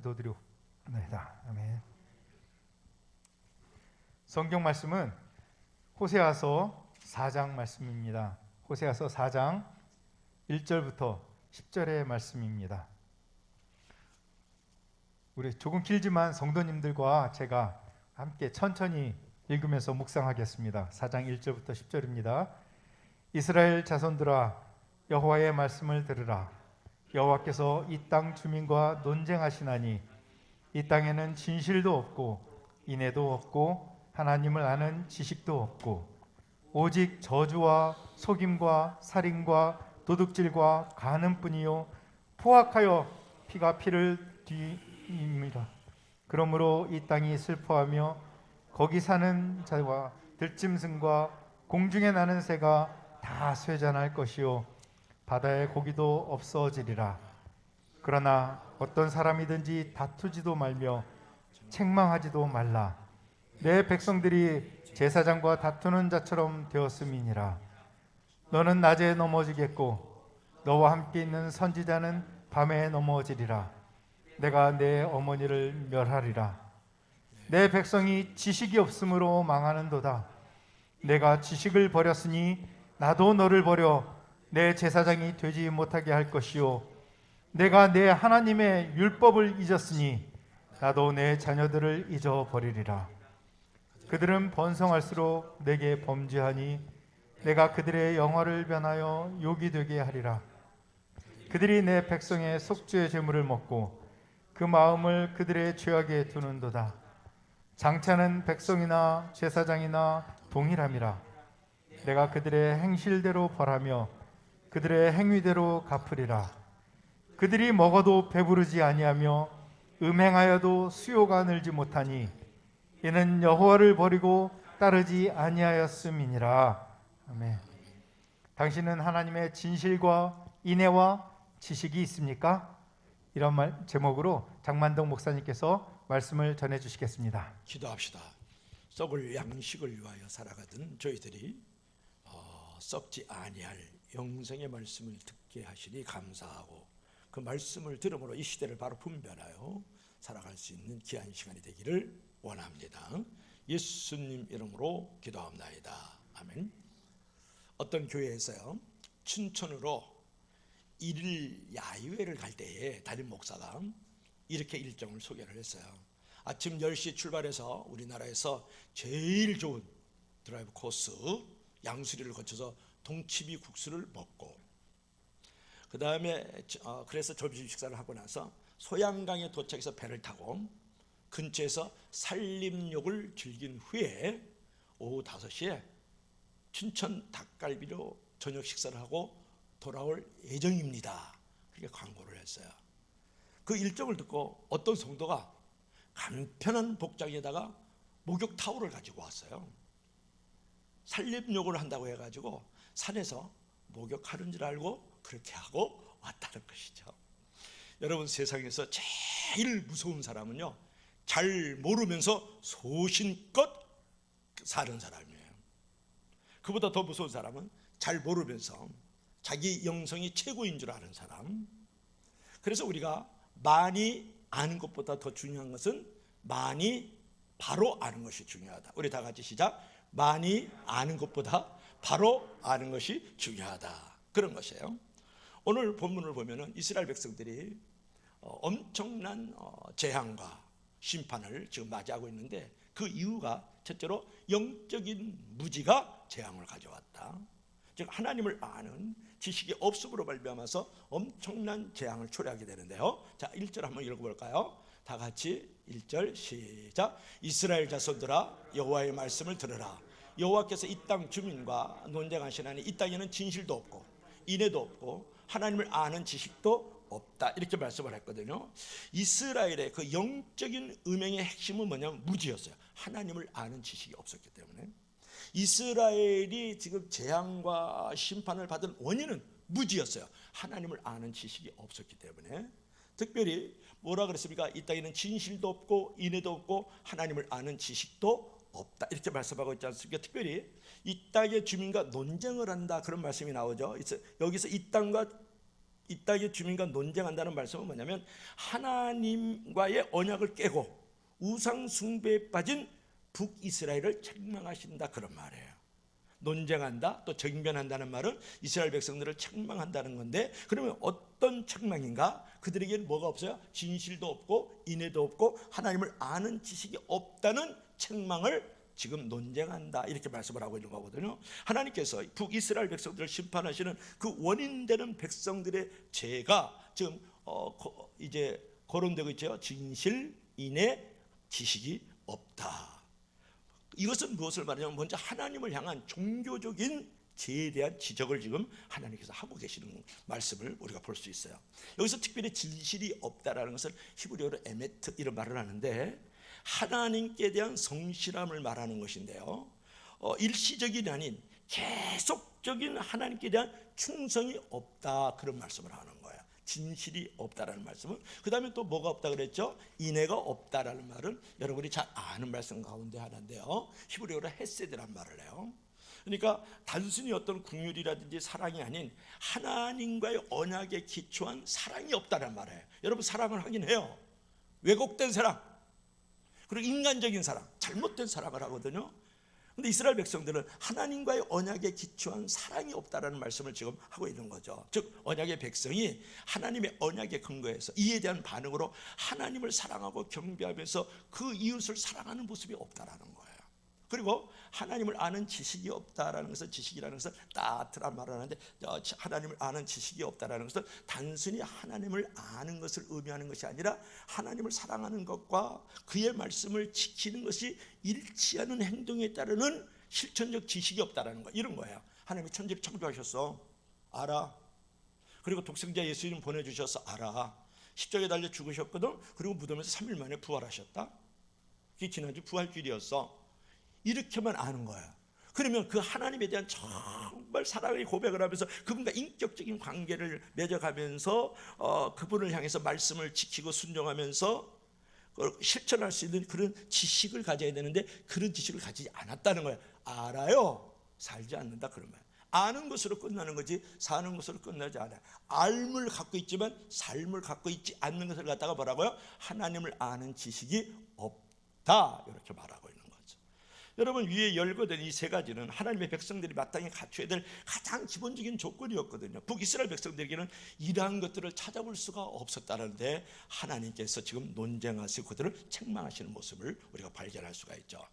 기도드리옵나이다. 아멘. 성경 말씀은 호세아서 4장 말씀입니다. 호세아서 4장 1절부터 10절의 말씀입니다. 우리 조금 길지만 성도님들과 제가 함께 천천히 읽으면서 묵상하겠습니다. 4장 1절부터 10절입니다. 이스라엘 자손들아, 여호와의 말씀을 들으라. 여호와께서 이 땅 주민과 논쟁하시나니 이 땅에는 진실도 없고 인애도 없고 하나님을 아는 지식도 없고 오직 저주와 속임과 살인과 도둑질과 간음뿐이요 포악하여 피가 피를 뒤입니다. 그러므로 이 땅이 슬퍼하며 거기 사는 자와 들짐승과 공중에 나는 새가 다 쇠잔할 것이요 바다의 고기도 없어지리라. 그러나 어떤 사람이든지 다투지도 말며 책망하지도 말라. 내 백성들이 제사장과 다투는 자처럼 되었음이니라. 너는 낮에 넘어지겠고 너와 함께 있는 선지자는 밤에 넘어지리라. 내가 내 어머니를 멸하리라. 내 백성이 지식이 없으므로 망하는도다. 내가 지식을 버렸으니 나도 너를 버려 내 제사장이 되지 못하게 할 것이요 내가 내 하나님의 율법을 잊었으니 나도 내 자녀들을 잊어버리리라. 그들은 번성할수록 내게 범죄하니 내가 그들의 영화를 변하여 욕이 되게 하리라. 그들이 내 백성의 속죄의 제물을 먹고 그 마음을 그들의 죄악에 두는도다. 장차는 백성이나 제사장이나 동일함이라. 내가 그들의 행실대로 벌하며 그들의 행위대로 갚으리라. 그들이 먹어도 배부르지 아니하며 음행하여도 수요가 늘지 못하니 이는 여호와를 버리고 따르지 아니하였음이니라. 아멘. 당신은 하나님의 진실과 인애와 지식이 있습니까? 이런 제목으로 장만동 목사님께서 말씀을 전해 주시겠습니다. 기도합시다. 썩을 양식을 위하여 살아가던 저희들이 썩지 아니할 영생의 말씀을 듣게 하시니 감사하고 그 말씀을 들음으로 이 시대를 바로 분별하여 살아갈 수 있는 귀한 시간이 되기를 원합니다. 예수님 이름으로 기도합나이다. 아멘. 어떤 교회에서요, 춘천으로 1일 야유회를 갈 때에 담임 목사가 이렇게 일정을 소개를 했어요. 아침 10시 출발해서 우리나라에서 제일 좋은 드라이브 코스 양수리를 거쳐서 동치미 국수를 먹고 그 다음에 그래서 점심 식사를 하고 나서 소양강에 도착해서 배를 타고 근처에서 산림욕을 즐긴 후에 오후 5시에 춘천 닭갈비로 저녁 식사를 하고 돌아올 예정입니다. 그렇게 광고를 했어요. 그 일정을 듣고 어떤 성도가 간편한 복장에다가 목욕 타올을 가지고 왔어요. 산림욕을 한다고 해가지고 산에서 목욕하는 줄 알고 그렇게 하고 왔다는 것이죠. 여러분, 세상에서 제일 무서운 사람은요, 잘 모르면서 소신껏 사는 사람이에요. 그보다 더 무서운 사람은 잘 모르면서 자기 영성이 최고인 줄 아는 사람. 그래서 우리가 많이 아는 것보다 더 중요한 것은 많이 바로 아는 것이 중요하다. 우리 다 같이 시작. 많이 아는 것보다 바로 아는 것이 중요하다. 그런 것이에요. 오늘 본문을 보면은 이스라엘 백성들이 엄청난 재앙과 심판을 지금 맞이하고 있는데 그 이유가 첫째로 영적인 무지가 재앙을 가져왔다. 즉 하나님을 아는 지식이 없음으로 말미암아서 엄청난 재앙을 초래하게 되는데요. 자, 1절 한번 읽어볼까요? 다 같이 1절 시작. 이스라엘 자손들아, 여호와의 말씀을 들으라. 여호와께서 이 땅 주민과 논쟁하시나니 이 땅에는 진실도 없고 인애도 없고 하나님을 아는 지식도 없다. 이렇게 말씀을 했거든요. 이스라엘의 그 영적인 음행의 핵심은 뭐냐면 무지였어요. 하나님을 아는 지식이 없었기 때문에. 이스라엘이 지금 재앙과 심판을 받은 원인은 무지였어요. 하나님을 아는 지식이 없었기 때문에. 특별히 뭐라 그랬습니까? 이 땅에는 진실도 없고 인애도 없고 하나님을 아는 지식도 없다. 이렇게 말씀하고 있지 않습니까? 특별히 이 땅의 주민과 논쟁을 한다. 그런 말씀이 나오죠. 여기서 이 땅과 이 땅의 주민과 논쟁한다는 말씀은 뭐냐면 하나님과의 언약을 깨고 우상 숭배에 빠진 북이스라엘을 책망하신다, 그런 말이에요. 논쟁한다, 또 정변한다는 말은 이스라엘 백성들을 책망한다는 건데, 그러면 어떤 책망인가? 그들에게는 뭐가 없어요? 진실도 없고 인애도 없고 하나님을 아는 지식이 없다는 책망을 지금 논쟁한다, 이렇게 말씀을 하고 있는 거거든요. 하나님께서 북이스라엘 백성들을 심판하시는 그 원인되는 백성들의 죄가 지금 이제 거론되고 있죠. 진실, 인애, 지식이 없다. 이것은 무엇을 말하냐면 먼저 하나님을 향한 종교적인 죄에 대한 지적을 지금 하나님께서 하고 계시는 말씀을 우리가 볼 수 있어요. 여기서 특별히 진실이 없다라는 것을 히브리어로 에메트 이런 말을 하는데, 하나님께 대한 성실함을 말하는 것인데요, 일시적이 아닌 계속적인 하나님께 대한 충성이 없다, 그런 말씀을 하는 거예요. 진실이 없다라는 말씀은, 그 다음에 또 뭐가 없다 그랬죠? 인애가 없다라는 말은 여러분이 잘 아는 말씀 가운데 하나인데요, 히브리어로 헤세드란 말을 해요. 그러니까 단순히 어떤 긍휼이라든지 사랑이 아닌 하나님과의 언약에 기초한 사랑이 없다는 말이에요. 여러분, 사랑을 하긴 해요. 왜곡된 사랑, 그리고 인간적인 사랑, 잘못된 사랑을 하거든요. 근데 이스라엘 백성들은 하나님과의 언약에 기초한 사랑이 없다라는 말씀을 지금 하고 있는 거죠. 즉 언약의 백성이 하나님의 언약에 근거해서 이에 대한 반응으로 하나님을 사랑하고 경배하면서 그 이웃을 사랑하는 모습이 없다라는 거예요. 그리고 하나님을 아는 지식이 없다라는 것은, 지식이라는 것은 따뜻한 말을 하는데, 하나님을 아는 지식이 없다라는 것은 단순히 하나님을 아는 것을 의미하는 것이 아니라 하나님을 사랑하는 것과 그의 말씀을 지키는 것이 일치하는 행동에 따르는 실천적 지식이 없다라는 거, 이런 거예요. 하나님이 천지를 창조하셨어, 알아. 그리고 독생자 예수님 보내주셔서 알아. 십자가에 달려 죽으셨거든. 그리고 무덤에서 3일 만에 부활하셨다. 그게 지난주 부활주일이었어. 이렇게만 아는 거예요. 그러면 그 하나님에 대한 정말 사랑의 고백을 하면서 그분과 인격적인 관계를 맺어가면서 그분을 향해서 말씀을 지키고 순종하면서 실천할 수 있는 그런 지식을 가져야 되는데, 그런 지식을 가지지 않았다는 거예요. 알아요, 살지 않는다, 그런 거예요. 아는 것으로 끝나는 거지 사는 것으로 끝나지 않아요. 알을 갖고 있지만 삶을 갖고 있지 않는 것을 갖다가 뭐라고요? 하나님을 아는 지식이 없다, 이렇게 말하고 있는 거예요. 여러분, 위에 열거된 이 세 가지는 하나님의 백성들이 마땅히 갖춰야 될 가장 기본적인 조건이었거든요. 북이스라엘 백성들에게는 이러한 것들을 찾아볼 수가 없었다는데 하나님께서 지금 논쟁하시고 그들을 책망하시는 모습을 우리가 발견할 수가 있죠.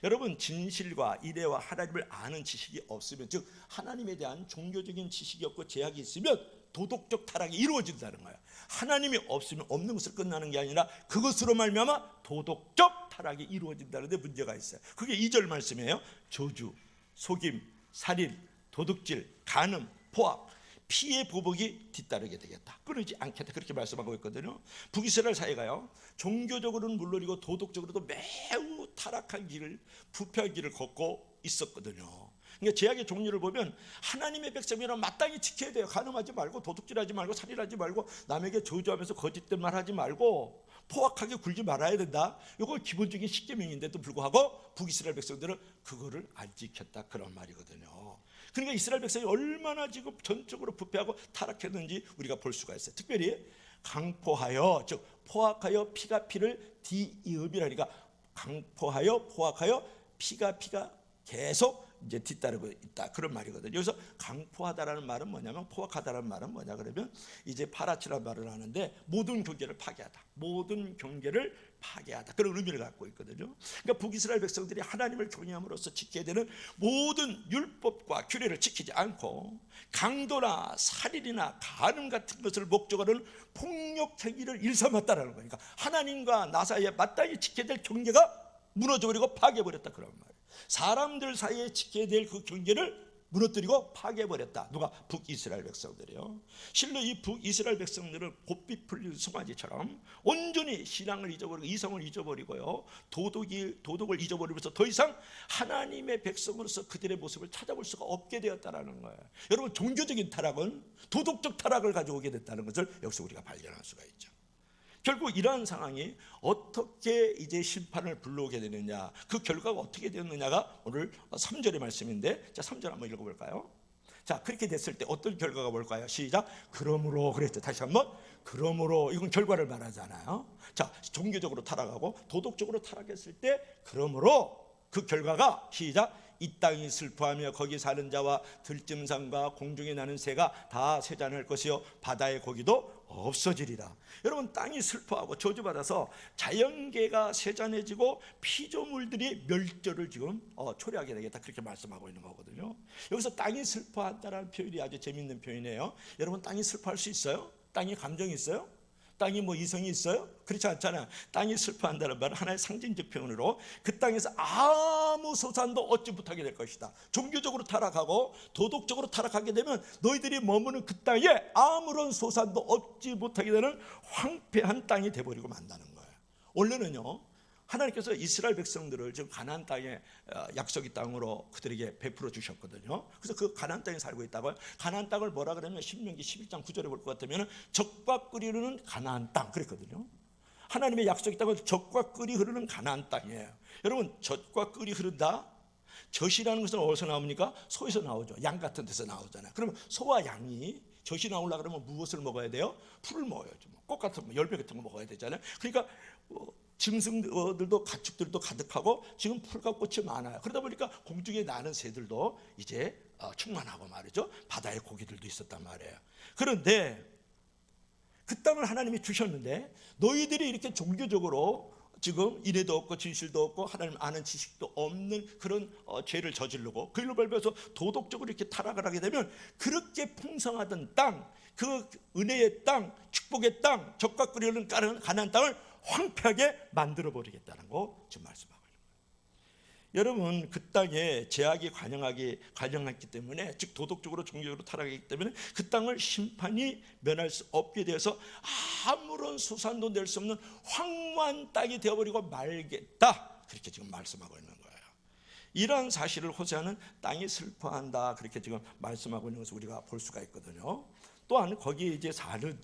여러분, 진실과 인애와 하나님을 아는 지식이 없으면, 즉 하나님에 대한 종교적인 지식이 없고 제약이 있으면 도덕적 타락이 이루어진다는 거예요. 하나님이 없으면 없는 것으로 끝나는 게 아니라 그것으로 말미암아 도덕적 타락이 이루어진다는데 문제가 있어요. 그게 2절 말씀이에요. 저주, 속임, 살인, 도둑질, 간음, 포악, 피의 보복이 뒤따르게 되겠다, 끊이지 않겠다, 그렇게 말씀하고 있거든요. 북이스라엘 사회가요, 종교적으로는 물론이고 도덕적으로도 매우 타락한 길을, 부패한 길을 걷고 있었거든요. 그러니까 제약의 종류를 보면 하나님의 백성이라면 마땅히 지켜야 돼요. 간음하지 말고, 도둑질하지 말고, 살인하지 말고, 남에게 저주하면서 거짓된 말 하지 말고, 포악하게 굴지 말아야 된다. 이거 기본적인 십계명인데도 불구하고 북이스라엘 백성들은 그거를 안 지켰다, 그런 말이거든요. 그러니까 이스라엘 백성이 얼마나 지금 전적으로 부패하고 타락했는지 우리가 볼 수가 있어요. 특별히 강포하여, 즉 포악하여 피가 피를 뒤이읍이라니까, 강포하여 포악하여 피가 계속 이제 뒤따르고 있다, 그런 말이거든요. 여기서 강포하다라는 말은 뭐냐면, 포악하다라는 말은 뭐냐 그러면 이제 파라치라는 말을 하는데 모든 경계를 파괴하다, 모든 경계를 파괴하다, 그런 의미를 갖고 있거든요. 그러니까 북이스라엘 백성들이 하나님을 경외함으로써 지켜야 되는 모든 율법과 규례를 지키지 않고 강도나 살인이나 간음 같은 것을 목적으로 하는 폭력 행위를 일삼았다라는 거니까 하나님과 나 사이에 마땅히 지켜야 될 경계가 무너져버리고 파괴해버렸다, 그런 말이에요. 사람들 사이에 지켜야 될 그 경계를 무너뜨리고 파괴해버렸다. 누가? 북이스라엘 백성들이요. 실로 이 북이스라엘 백성들은 곱비 풀린 송아지처럼 온전히 신앙을 잊어버리고 이성을 잊어버리고요, 도덕을 잊어버리면서 더 이상 하나님의 백성으로서 그들의 모습을 찾아볼 수가 없게 되었다라는 거예요. 여러분, 종교적인 타락은 도덕적 타락을 가져오게 됐다는 것을 여기서 우리가 발견할 수가 있죠. 결국 이러한 상황이 어떻게 이제 심판을 불러오게 되느냐, 그 결과가 어떻게 되었느냐가 오늘 3절의 말씀인데, 자 3절 한번 읽어볼까요? 자, 그렇게 됐을 때 어떤 결과가 뭘까요? 시작. 그러므로 그랬죠. 다시 한번. 그러므로 이건 결과를 말하잖아요. 자, 종교적으로 타락하고 도덕적으로 타락했을 때 그러므로 그 결과가 시작. 이 땅이 슬퍼하며 거기 사는 자와 들짐승과 공중에 나는 새가 다 쇠잔할 것이요 바다의 고기도 없어지리라. 여러분, 땅이 슬퍼하고 저주받아서 자연계가 쇠잔해지고 피조물들이 멸절을 지금 초래하게 되겠다, 그렇게 말씀하고 있는 거거든요. 여기서 땅이 슬퍼한다는 표현이 아주 재밌는 표현이에요. 여러분, 땅이 슬퍼할 수 있어요? 땅이 감정이 있어요? 땅이 뭐 이성이 있어요? 그렇지 않잖아요. 땅이 슬퍼한다는 말은 하나의 상징적 표현으로 그 땅에서 아무 소산도 얻지 못하게 될 것이다. 종교적으로 타락하고 도덕적으로 타락하게 되면 너희들이 머무는 그 땅에 아무런 소산도 얻지 못하게 되는 황폐한 땅이 돼버리고 만다는 거예요. 원래는요, 하나님께서 이스라엘 백성들을 지금 가나안 땅에 약속의 땅으로 그들에게 베풀어 주셨거든요. 그래서 그 가나안 땅에 살고 있다고요. 가나안 땅을 뭐라 그러면 신명기 11장 9절에 볼 것 같으면 젖과 꿀이 흐르는 가나안 땅 그랬거든요. 하나님의 약속의 땅은 젖과 꿀이 흐르는 가나안 땅이에요. 여러분, 젖과 꿀이 흐른다. 젖이라는 것은 어디서 나옵니까? 소에서 나오죠. 양 같은 데서 나오잖아요. 그러면 소와 양이 젖이 나오려고 그러면 무엇을 먹어야 돼요? 풀을 먹어야죠. 꽃 같은 거, 열매 같은 거 먹어야 되잖아요. 그러니까 짐승들도 가축들도 가득하고 지금 풀과 꽃이 많아요. 그러다 보니까 공중에 나는 새들도 이제 충만하고 말이죠. 바다의 고기들도 있었단 말이에요. 그런데 그 땅을 하나님이 주셨는데 너희들이 이렇게 종교적으로 지금 인애도 없고 진실도 없고 하나님 아는 지식도 없는 그런 죄를 저지르고 그 일로 발표해서 도덕적으로 이렇게 타락을 하게 되면 그렇게 풍성하던 땅, 그 은혜의 땅, 축복의 땅, 젖과 꿀이 흐르는 가나안 땅을 황폐하게 만들어버리겠다는 거 지금 말씀하고 있는 거예요. 여러분, 그 땅에 제약이 관영했기 때문에, 즉 도덕적으로 종교적으로 타락했기 때문에 그 땅을 심판이 면할 수 없게 되어서 아무런 수산도 낼 수 없는 황무한 땅이 되어버리고 말겠다, 그렇게 지금 말씀하고 있는 거예요. 이러한 사실을 호세아는 땅이 슬퍼한다, 그렇게 지금 말씀하고 있는 것을 우리가 볼 수가 있거든요. 또한 거기에 이제 사는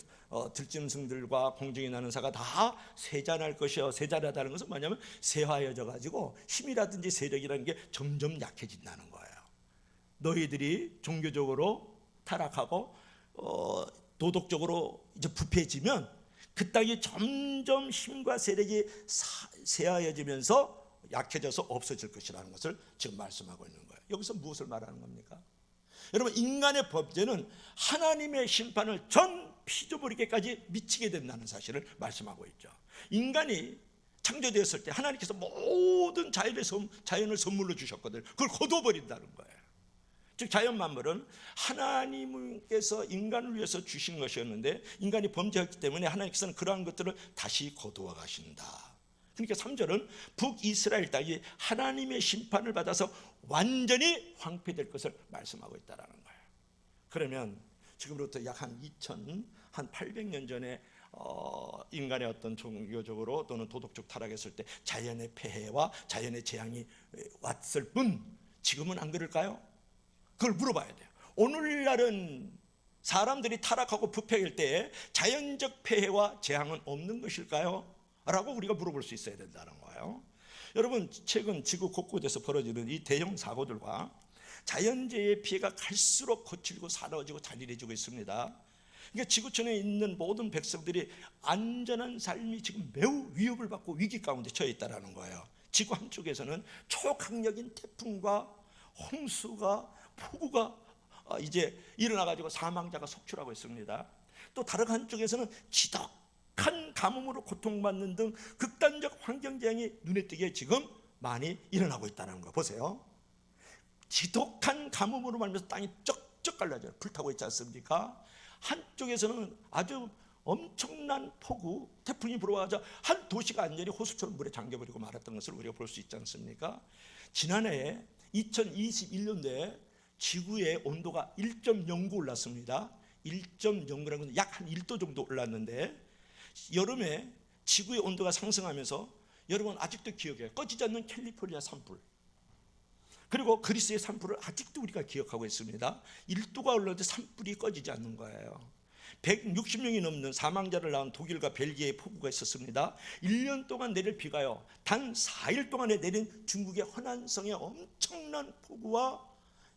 들짐승들과 공중에 나는 새가 다 쇠잔할 것이요. 쇠잔하다는 것은 뭐냐면 쇠화여져 가지고 힘이라든지 세력이라는 게 점점 약해진다는 거예요. 너희들이 종교적으로 타락하고 도덕적으로 이제 부패해지면 그 땅이 점점 힘과 세력이 쇠화여지면서 약해져서 없어질 것이라는 것을 지금 말씀하고 있는 거예요. 여기서 무엇을 말하는 겁니까? 여러분, 인간의 범죄는 하나님의 심판을 전 피조물에게까지 미치게 된다는 사실을 말씀하고 있죠. 인간이 창조되었을 때 하나님께서 모든 자연을 선물로 주셨거든요. 그걸 거둬버린다는 거예요. 즉 자연 만물은 하나님께서 인간을 위해서 주신 것이었는데 인간이 범죄했기 때문에 하나님께서는 그러한 것들을 다시 거두어 가신다. 그러니까 3절은 북이스라엘 땅이 하나님의 심판을 받아서 완전히 황폐될 것을 말씀하고 있다는 거예요. 그러면 지금부터 약 한 800년 전에 인간의 어떤 종교적으로 또는 도덕적 타락했을 때 자연의 폐해와 자연의 재앙이 왔을 뿐 지금은 안 그럴까요? 그걸 물어봐야 돼요. 오늘날은 사람들이 타락하고 부패할 때 자연적 폐해와 재앙은 없는 것일까요? 라고 우리가 물어볼 수 있어야 된다는 거예요. 여러분, 최근 지구 곳곳에서 벌어지는 이 대형 사고들과 자연재해의 피해가 갈수록 거칠고 사라지고 잔인해지고 있습니다. 그러니까 지구촌에 있는 모든 백성들이 안전한 삶이 지금 매우 위협을 받고 위기 가운데 처해 있다는 거예요. 지구 한쪽에서는 초강력인 태풍과 홍수가 폭우가 이제 일어나가지고 사망자가 속출하고 있습니다. 또 다른 한쪽에서는 지독한 가뭄으로 고통받는 등 극단적 환경재앙이 눈에 띄게 지금 많이 일어나고 있다는 거 보세요. 지독한 가뭄으로 말미암아서 땅이 쩍쩍 갈라져요. 불타고 있지 않습니까? 한쪽에서는 아주 엄청난 폭우, 태풍이 불어와서 한 도시가 완전히 호수처럼 물에 잠겨버리고 말았던 것을 우리가 볼 수 있지 않습니까? 지난해 2021년도에 지구의 온도가 1.09 올랐습니다. 1.09라는 건 약 한 1도 정도 올랐는데 여름에 지구의 온도가 상승하면서 여러분 아직도 기억해요. 꺼지지 않는 캘리포니아 산불, 그리고 그리스의 산불을 아직도 우리가 기억하고 있습니다. 1도가 올랐는데 산불이 꺼지지 않는 거예요. 160명이 넘는 사망자를 낳은 독일과 벨기에의 폭우가 있었습니다. 1년 동안 내릴 비가요, 단 4일 동안에 내린 중국의 허난성의 엄청난 폭우와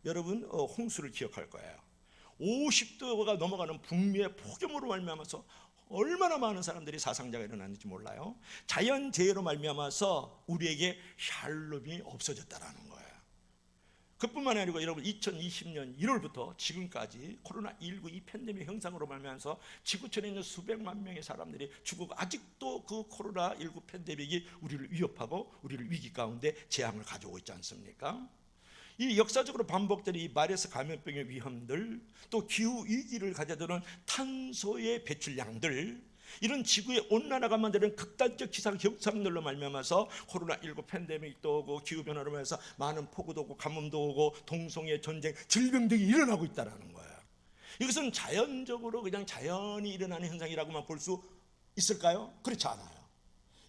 여러분 홍수를 기억할 거예요. 50도가 넘어가는 북미의 폭염으로 말미암아서 얼마나 많은 사람들이 사상자가 일어났는지 몰라요. 자연재해로 말미암아서 우리에게 샬롬이 없어졌다라는 거예요. 그뿐만 아니고 여러분 2020년 1월부터 지금까지 코로나19 이 팬데믹 현상으로 말미암아서 지구촌에 있는 수백만 명의 사람들이 죽고 아직도 그 코로나19 팬데믹이 우리를 위협하고 우리를 위기 가운데 재앙을 가져오고 있지 않습니까? 이 역사적으로 반복되는 이 바이러스 감염병의 위험들, 또 기후 위기를 가져다주는 탄소의 배출량들, 이런 지구의 온난화가 만드는 극단적 기상 현상들로 말미암아서 코로나19 팬데믹도 오고 기후변화로 인해서 많은 폭우도 오고 가뭄도 오고 동성애 전쟁, 질병 등이 일어나고 있다는 거예요. 이것은 자연적으로 그냥 자연히 일어나는 현상이라고만 볼 수 있을까요? 그렇지 않아요.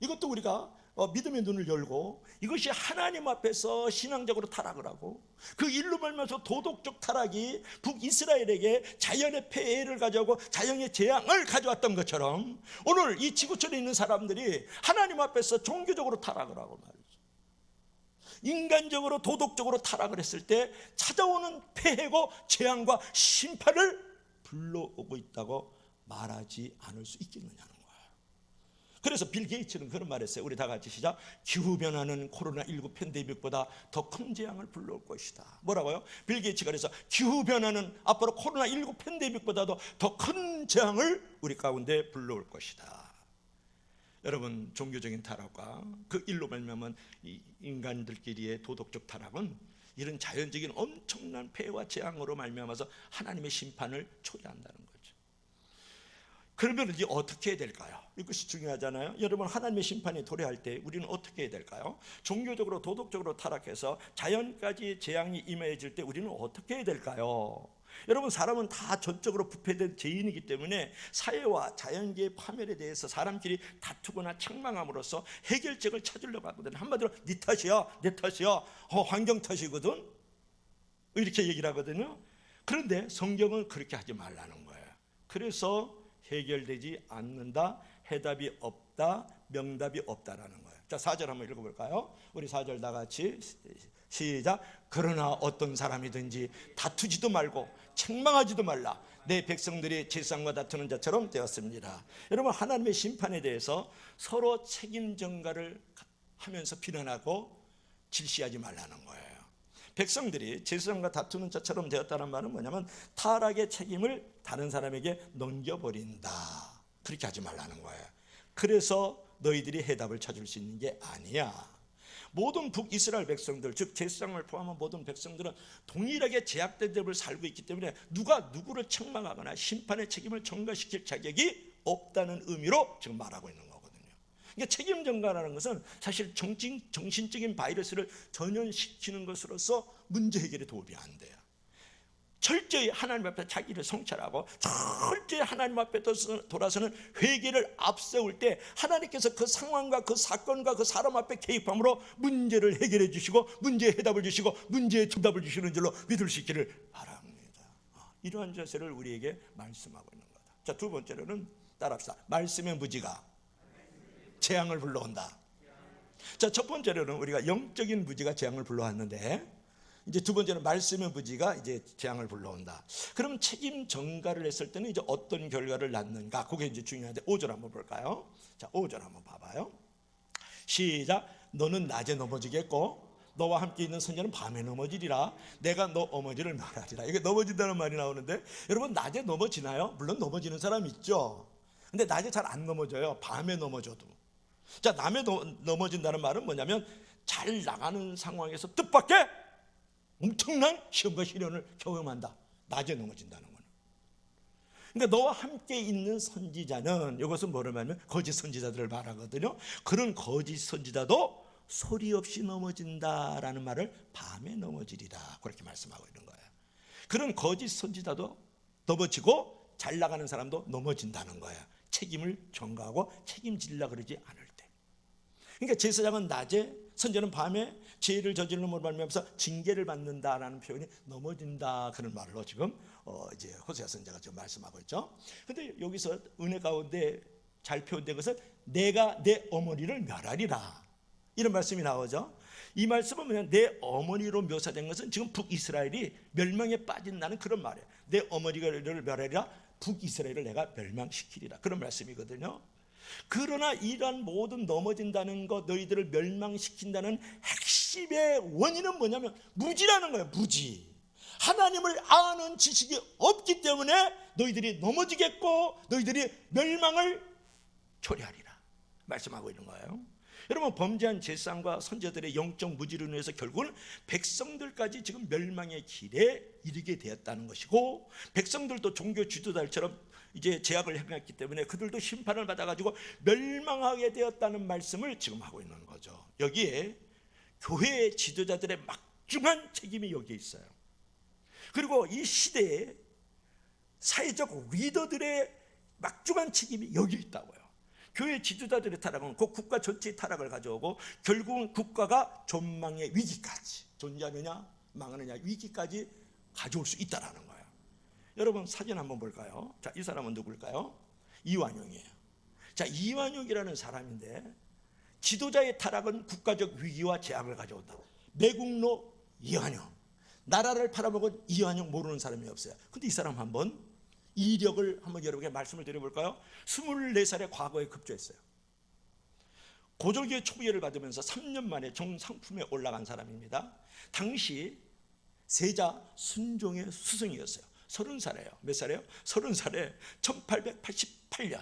이것도 우리가 믿음의 눈을 열고 이것이 하나님 앞에서 신앙적으로 타락을 하고 그 일로 말미암아서 도덕적 타락이 북이스라엘에게 자연의 폐해를 가져오고 자연의 재앙을 가져왔던 것처럼 오늘 이 지구촌에 있는 사람들이 하나님 앞에서 종교적으로 타락을 하고 말이죠, 인간적으로 도덕적으로 타락을 했을 때 찾아오는 폐해고 재앙과 심판을 불러오고 있다고 말하지 않을 수 있겠느냐는 거예요. 그래서 빌 게이츠는 그런 말 했어요. 우리 다 같이 시작. 기후변화는 코로나19 팬데믹보다 더 큰 재앙을 불러올 것이다. 뭐라고요? 빌 게이츠가 그래서 기후변화는 앞으로 코로나19 팬데믹보다도 더 큰 재앙을 우리 가운데 불러올 것이다. 여러분, 종교적인 타락과 그 일로 말미암은 인간들끼리의 도덕적 타락은 이런 자연적인 엄청난 폐해와 재앙으로 말미암아서 하나님의 심판을 초래한다는 거죠. 그러면 이제 어떻게 해야 될까요? 이것이 중요하잖아요. 여러분, 하나님의 심판이 도래할 때 우리는 어떻게 해야 될까요? 종교적으로 도덕적으로 타락해서 자연까지 재앙이 임해질 때 우리는 어떻게 해야 될까요? 여러분, 사람은 다 전적으로 부패된 죄인이기 때문에 사회와 자연계의 파멸에 대해서 사람끼리 다투거나 책망함으로써 해결책을 찾으려고 하거든. 한마디로 네 탓이야, 내 탓이야, 환경 탓이거든, 이렇게 얘기를 하거든요. 그런데 성경은 그렇게 하지 말라는 거예요. 그래서 해결되지 않는다, 해답이 없다, 명답이 없다라는 거예요. 자, 4절 한번 읽어볼까요? 우리 4절 다 같이 시작. 그러나 어떤 사람이든지 다투지도 말고 책망하지도 말라. 내 백성들이 제사장과 다투는 자처럼 되었습니다. 여러분, 하나님의 심판에 대해서 서로 책임 전가를 하면서 비난하고 질시하지 말라는 거예요. 백성들이 제사장과 다투는 자처럼 되었다는 말은 뭐냐면 타락의 책임을 다른 사람에게 넘겨버린다, 그렇게 하지 말라는 거예요. 그래서 너희들이 해답을 찾을 수 있는 게 아니야. 모든 북이스라엘 백성들, 즉 제사장을 포함한 모든 백성들은 동일하게 제약된 대로 살고 있기 때문에 누가 누구를 책망하거나 심판의 책임을 전가시킬 자격이 없다는 의미로 지금 말하고 있는 거거든요. 그러니까 책임 전가라는 것은 사실 정신적인 바이러스를 전염시키는 것으로서 문제 해결에 도움이 안 돼요. 철저히 하나님 앞에 자기를 성찰하고 철저히 하나님 앞에 돌아서는 회개를 앞세울 때 하나님께서 그 상황과 그 사건과 그 사람 앞에 개입함으로 문제를 해결해 주시고 문제의 해답을 주시고 문제의 정답을 주시는 줄로 믿을 수 있기를 바랍니다. 이러한 자세를 우리에게 말씀하고 있는 거다. 자, 두 번째로는 따라합시다. 말씀의 무지가 재앙을 불러온다. 자, 첫 번째로는 우리가 영적인 무지가 재앙을 불러왔는데, 이제 두 번째는 말씀의 무지가 이제 재앙을 불러온다. 그럼 책임 전가를 했을 때는 이제 어떤 결과를 낳는가? 그게 이제 중요한데 5절 한번 볼까요? 자, 5절 한번 봐봐요. 시작. 너는 낮에 넘어지겠고 너와 함께 있는 선자는 밤에 넘어지리라. 내가 너 어머니를 말하리라. 이게 넘어진다는 말이 나오는데, 여러분, 낮에 넘어지나요? 물론 넘어지는 사람 있죠. 근데 낮에 잘 안 넘어져요. 밤에 넘어져도. 자, 밤에 넘어진다는 말은 뭐냐면 잘 나가는 상황에서 뜻밖의 엄청난 시험과 시련을 경험한다. 낮에 넘어진다는 거는. 그러니까 너와 함께 있는 선지자는, 이것은 뭐를 말하면 거짓 선지자들을 말하거든요. 그런 거짓 선지자도 소리 없이 넘어진다라는 말을 밤에 넘어지리라, 그렇게 말씀하고 있는 거예요. 그런 거짓 선지자도 넘어지고 잘 나가는 사람도 넘어진다는 거예요. 책임을 전가하고 책임지려고 그러지 않을 때. 그러니까 제사장은 낮에, 선지자는 밤에 죄를 저지르는 말미암아서 징계를 받는다라는 표현이 넘어진다, 그런 말로 지금 이제 호세아 선지자가 지금 말씀하고 있죠. 근데 여기서 은혜 가운데 잘 표현된 것은 내가 내 어머니를 멸하리라, 이런 말씀이 나오죠. 이 말씀은 뭐냐, 내 어머니로 묘사된 것은 지금 북이스라엘이 멸망에 빠진다는 그런 말이에요. 내 어머니를 멸하리라, 북이스라엘을 내가 멸망시키리라, 그런 말씀이거든요. 그러나 이러한 모든 넘어진다는 것, 너희들을 멸망시킨다는 핵심의 원인은 뭐냐면 무지라는 거예요. 무지. 하나님을 아는 지식이 없기 때문에 너희들이 넘어지겠고 너희들이 멸망을 초래하리라 말씀하고 있는 거예요. 여러분, 범죄한 제사장과 선지자들의 영적 무지로 인해서 결국은 백성들까지 지금 멸망의 길에 이르게 되었다는 것이고, 백성들도 종교 지도자들처럼 이제 죄악을 행했기 때문에 그들도 심판을 받아가지고 멸망하게 되었다는 말씀을 지금 하고 있는 거죠. 여기에 교회의 지도자들의 막중한 책임이 여기에 있어요. 그리고 이 시대에 사회적 리더들의 막중한 책임이 여기에 있다고요. 교회 지도자들의 타락은 그 국가 전체의 타락을 가져오고 결국은 국가가 전망의 위기까지, 존재하느냐 망하느냐 위기까지 가져올 수 있다는 거예요. 여러분, 사진 한번 볼까요? 자, 이 사람은 누굴까요? 이완용이에요. 자, 이완용이라는 사람인데 지도자의 타락은 국가적 위기와 재앙을 가져온다. 매국노 이완용, 나라를 팔아먹은 이완용 모르는 사람이 없어요. 근데 이 사람 한번 이력을 한번 여러분에게 말씀을 드려볼까요? 24살에 과거에 급조했어요. 고졸교회 초기회를 받으면서 3년 만에 정상품에 올라간 사람입니다. 당시 세자 순종의 스승이었어요. 30살이에요. 몇 살이에요? 30살에 1888년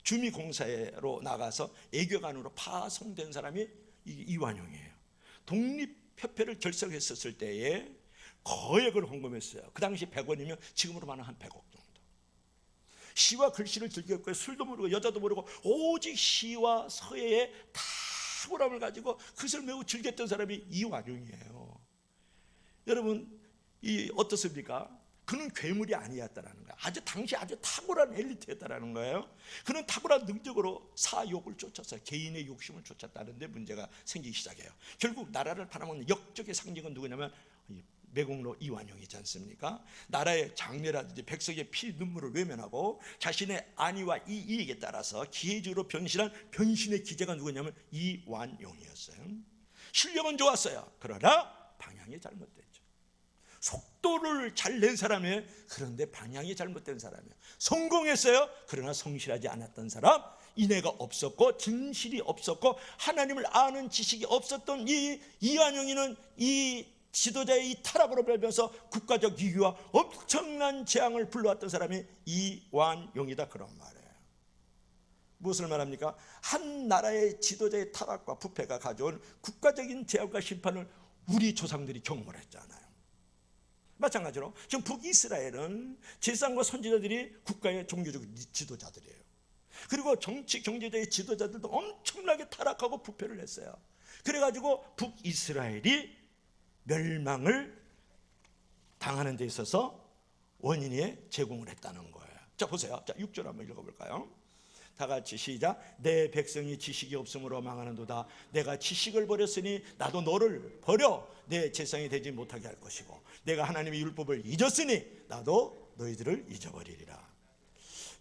주미공사로 나가서 애교관으로 파송된 사람이 이완용이에요. 독립협회를 결성했었을 때에 거액을 헌금했어요. 그 당시 100원이면 지금으로 말하면 한 100억 정도. 시와 글씨를 즐겼고 술도 모르고 여자도 모르고 오직 시와 서예의 탁월함을 가지고 그것을 매우 즐겼던 사람이 이완용이에요. 여러분, 이 어떻습니까? 그는 괴물이 아니었다라는 거예요. 당시 아주 탁월한 엘리트였다라는 거예요. 그는 탁월한 능력으로 사욕을 쫓았어요. 개인의 욕심을 쫓았다는데 문제가 생기기 시작해요. 결국 나라를 팔아먹는 역적의 상징은 누구냐면 매국노 이완용이지 않습니까? 나라의 장래라든지 백성의 피 눈물을 외면하고 자신의 안위와 이익에 따라서 기회주의로 변신한 변신의 기재가 누구냐면 이완용이었어요. 실력은 좋았어요. 그러나 방향이 잘못됐죠. 속도를 잘 낸 사람이에요. 그런데 방향이 잘못된 사람이에요. 성공했어요. 그러나 성실하지 않았던 사람, 인애가 없었고 진실이 없었고 하나님을 아는 지식이 없었던 이 이완용이는 이 지도자의 이 타락으로 벌면서 국가적 위기와 엄청난 재앙을 불러왔던 사람이 이완용이다, 그런 말이에요. 무엇을 말합니까? 한 나라의 지도자의 타락과 부패가 가져온 국가적인 재앙과 심판을 우리 조상들이 경험을 했잖아요. 마찬가지로 지금 북이스라엘은 제사장과 선지자들이 국가의 종교적 지도자들이에요. 그리고 정치 경제적인 지도자들도 엄청나게 타락하고 부패를 했어요. 그래가지고 북이스라엘이 멸망을 당하는 데 있어서 원인이 제공을 했다는 거예요. 자, 보세요. 자, 6절 한번 읽어볼까요? 다 같이 시작. 내 백성이 지식이 없으므로 망하는도다. 내가 지식을 버렸으니 나도 너를 버려 내 제사장이 되지 못하게 할 것이고, 내가 하나님의 율법을 잊었으니 나도 너희들을 잊어버리리라.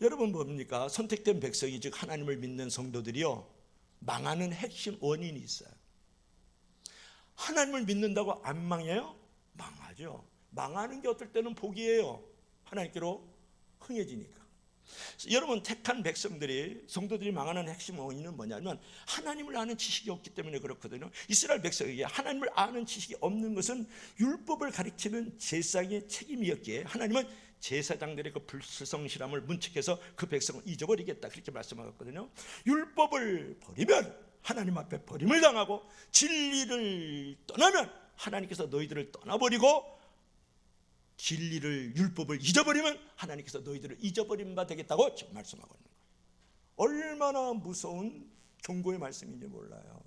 여러분, 뭡니까? 선택된 백성이, 즉 하나님을 믿는 성도들이요, 망하는 핵심 원인이 있어요. 하나님을 믿는다고 안 망해요? 망하죠. 망하는 게 어떨 때는 복이에요. 하나님께로 흥해지니까. 여러분, 택한 백성들이, 성도들이 망하는 핵심 원인은 뭐냐면 하나님을 아는 지식이 없기 때문에 그렇거든요. 이스라엘 백성에게 하나님을 아는 지식이 없는 것은 율법을 가르치는 제사장의 책임이었기에 하나님은 제사장들의 그 불성실함을 문책해서 그 백성을 잊어버리겠다, 그렇게 말씀하셨거든요. 율법을 버리면 하나님 앞에 버림을 당하고, 진리를 떠나면 하나님께서 너희들을 떠나버리고, 진리를 율법을 잊어버리면 하나님께서 너희들을 잊어버린 바 되겠다고 지금 말씀하고 있는 거예요. 얼마나 무서운 경고의 말씀인지 몰라요.